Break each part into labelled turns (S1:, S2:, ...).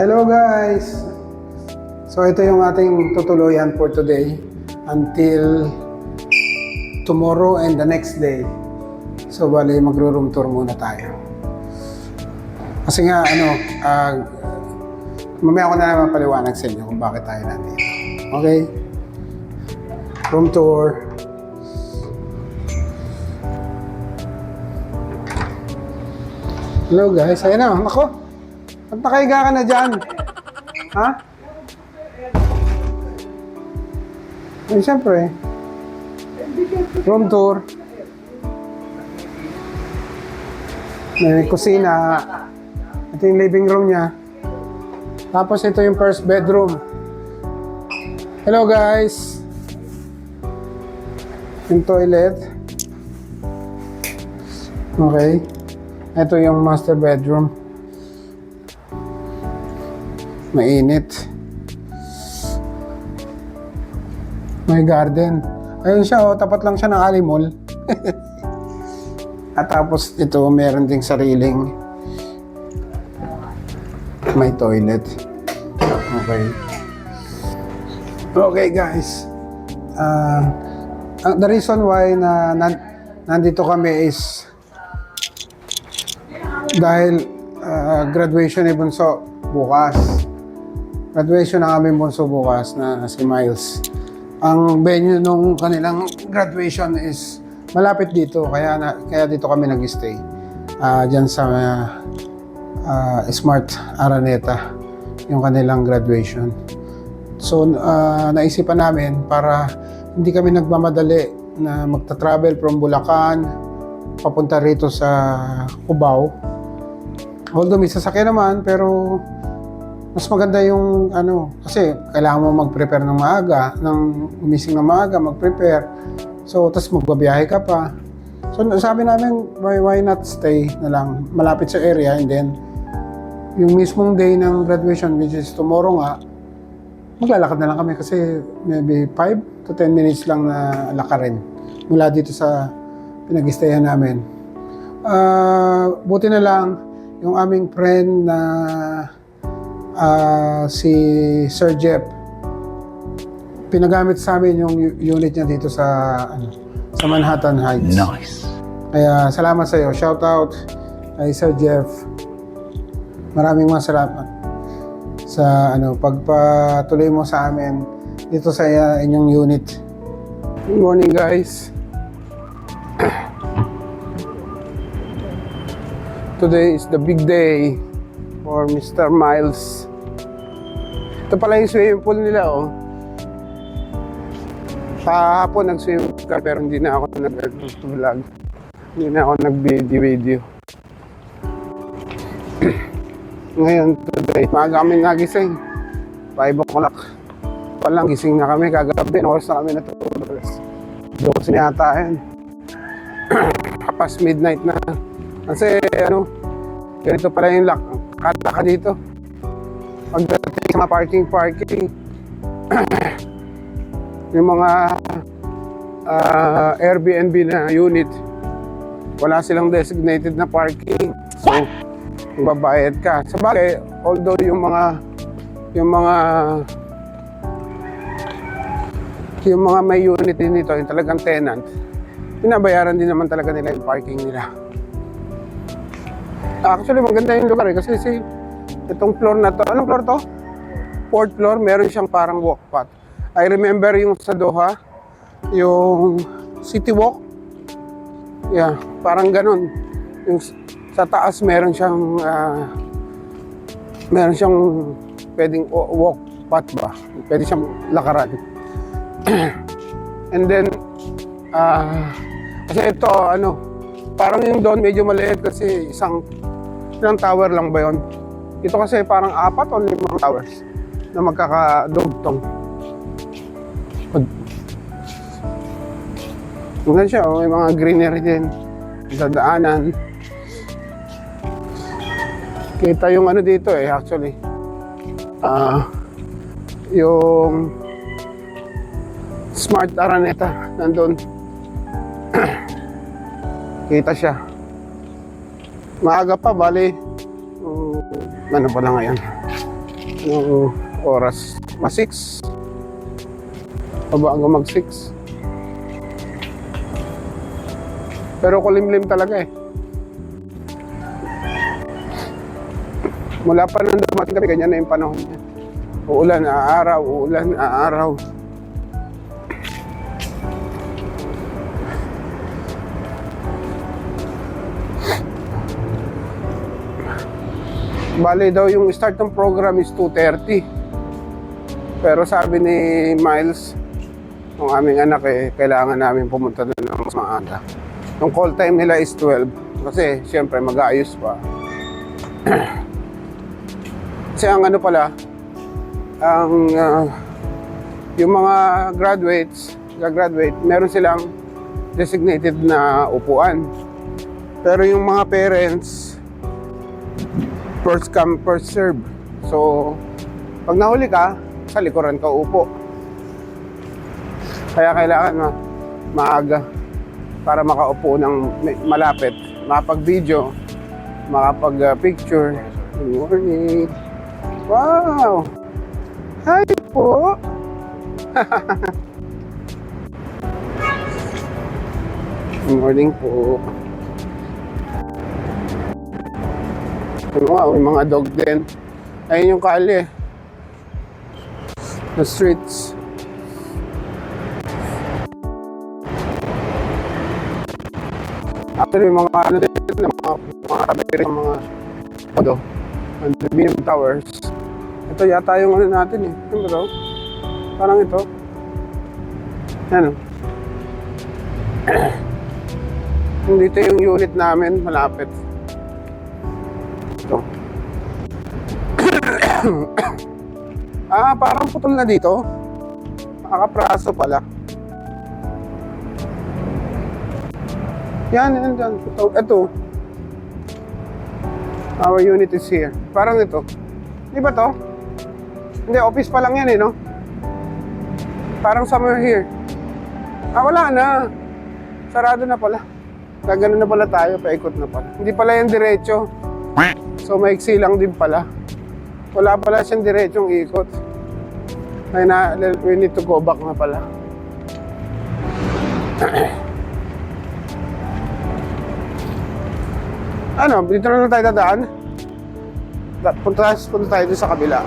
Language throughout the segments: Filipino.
S1: Hello guys! So ito yung ating tutuluyan for today until tomorrow and the next day. So bali magro-room tour muna tayo. Kasi nga mamaya ko na naman paliwanag sa inyo kung bakit tayo nandito. Okay? Room tour. Hello guys, ayun na, nako. Ba't nakahiga ka na dyan? Ha? Eh, siyempre. Room tour. May kusina. Ito yung living room niya. Tapos ito yung first bedroom. Hello guys. Yung toilet. Okay. Ito yung master bedroom. Mainit. May garden. Ayun siya, oh, tapat lang siya ng Alimol. At tapos ito, meron ding sariling may toilet. Okay. Okay guys. The reason why nandito kami is dahil graduation ni Bunso bukas. Graduation na kami Bunso bukas na si Miles. Ang venue nung kanilang graduation is malapit dito, kaya dito kami nag-stay. Diyan sa Smart Araneta, yung kanilang graduation. So, naisipan namin para hindi kami nagmamadali na magta-travel from Bulacan papunta rito sa Cubao. Although may sasakyan naman, pero mas maganda yung kasi kailangan mo mag-prepare ng maaga, umising ng maaga, mag-prepare. So, tas magbabiyahe ka pa. So, sabi namin, why not stay na lang malapit sa area, and then yung mismong day ng graduation, which is tomorrow nga, maglalakad na lang kami kasi maybe 5 to 10 minutes lang na lakarin mula dito sa pinag-stayan namin. Buti na lang yung aming friend na si Sir Jeff, pinagamit sa amin yung unit niya dito sa Manhattan Heights.
S2: Nice.
S1: Kaya salamat sa iyo. Shout out kay Sir Jeff. Maraming salamat sa pagpatuloy mo sa amin dito sa inyong unit. Good morning guys. Today is the big day for Mr. Miles. Ito pala yung swimming pool nila, oh. Kahapon nag-swimming pool pero hindi na ako nag-vlog. Hindi na ako nag-video. Ngayon, today, maaga kami nagising. 5 o'clock. Palang gising na kami kagabi. Oras na kami natulog. 12 na yata yan. Kapag midnight na. Kasi, ganito pala yung kata ka dito. Pagdating sa mga parking. Yung mga Airbnb na unit, wala silang designated na parking. So, babayad ka. Sa bagay, although yung mga may unit din nito, yung talagang tenant, pinabayaran din naman talaga nila yung parking nila. Actually, maganda yung lugar kasi itong floor na to, anong floor to? 4th floor, meron siyang parang walk path. I remember yung sa Doha, yung City Walk. Yeah, parang ganun. Yung sa taas meron siyang pwedeng walk path ba? Pwede siyang lakaran. And then kasi ito parang yung doon medyo maliit kasi ilang tower lang ba yun? Ito kasi parang 4 o 5 towers na magkakadugtong. Ganun siya, may mga greenery din sa daanan. Kita yung dito actually. Yung Smart Araneta nandun. Kita siya. Maaga pa, bali. Ano pa lang ngayon? Anong oras? Mas 6? O ba hanggang mag 6? Pero kulimlim talaga eh. Mula pa nung dumating kami, ganyan na yung panahon niya. Uulan, aaraw, uulan, aaraw. Bale daw yung start ng program is 2:30. Pero sabi ni Miles, ng aming anak kailangan namin pumunta doon ng mas maaga. Yung call time nila is 12. Kasi siyempre mag-aayos pa. Kasi ang ano pala, yung mga graduate, meron silang designated na upuan. Pero yung mga parents, first come, first serve. So, pag nahuli ka, sa likuran ka upo. Kaya kailangan maaga para makaupo ng malapit, makapag-video, makapag-picture. Good morning. Wow! Hi po! Good morning po. Wow, yung mga dog din. Ayun yung kalye. The streets. Actually, mga ano din, mga kabiri, mga condominium towers. Ito yata yung ano natin eh. Ano ba ito? Parang ito. Ano? Dito yung unit namin, malapit. Ito. Parang putol na dito. Nakakapraso pala. Yan. Ito. Our unit is here. Parang ito. Di ba to? Hindi, office pa lang yan eh, no? Parang somewhere here. Wala na. Sarado na pala. Gagano na pala tayo, paikot na pala. Hindi pala yan diretso. So, maiksi lang din pala. Wala pala siyang diretsong ikot. We need to go back na pala. Ano, dito na lang tayo dadaan. Punta tayo doon sa kabila.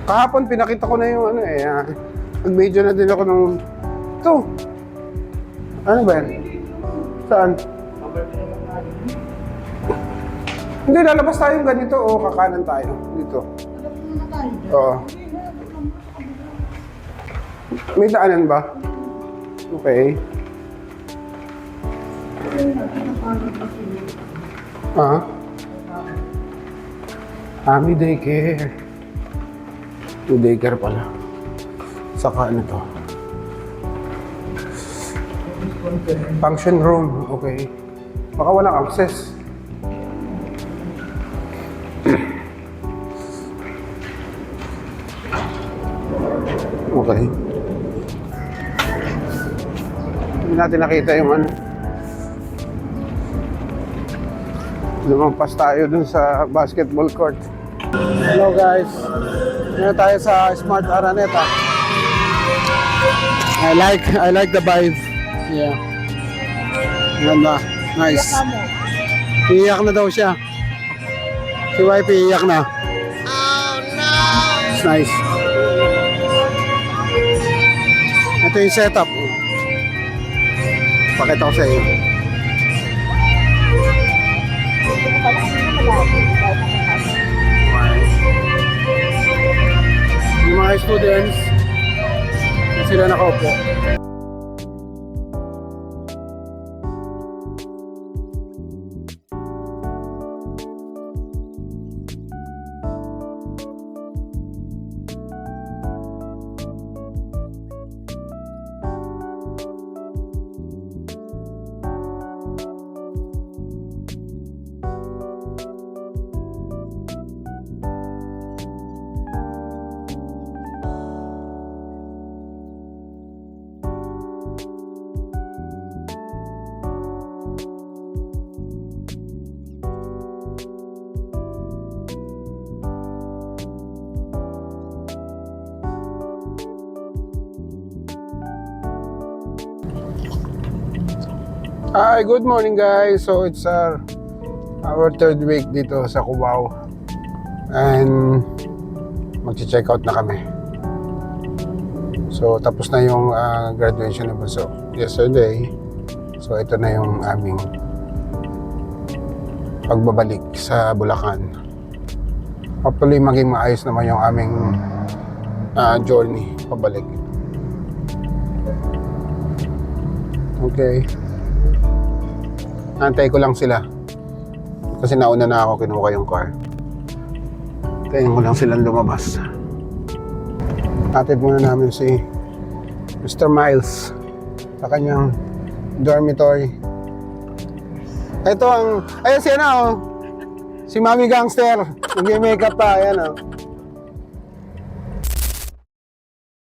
S1: Kahapon pinakita ko na yung ano eh. Nag-video na din ako ng... Ito. Ano ba yan? Saan? Hindi, lalabas tayong ganito o kakanan tayo. Dito. Oo. May daanan ba? Okay. May daycare. May daycare pala. Saka ano to? Function room. Okay. Baka walang access. Okay. Hindi natin nakita yung ano. Lumampas tayo dun sa basketball court. Hello guys. Ngayon tayo sa Smart Araneta. I like the vibe. Yeah. Ganda. Nice. Iiyak na daw siya. Si wife iiyak na. Oh no. It's nice. Ito yung setup. Pakita ko sa iyo. Yung mga students, sila nakaupo. Hi, good morning guys. So it's our third week dito sa Cubao. And magche-check out na kami. So tapos na yung graduation ng Bunso yesterday. So ito na yung aming pagbabalik sa Bulacan. Hopefully maging maayos naman yung aming journey pabalik. Okay. Antay ko lang sila. Kasi nauna na ako kinuha yung car. Tayin ko lang silang lumabas. Atid muna namin si Mr. Miles sa kanyang dormitory. Ito ang... Ayun si ano, si Mami Gangster. Nag-makeup pa. Ayan o.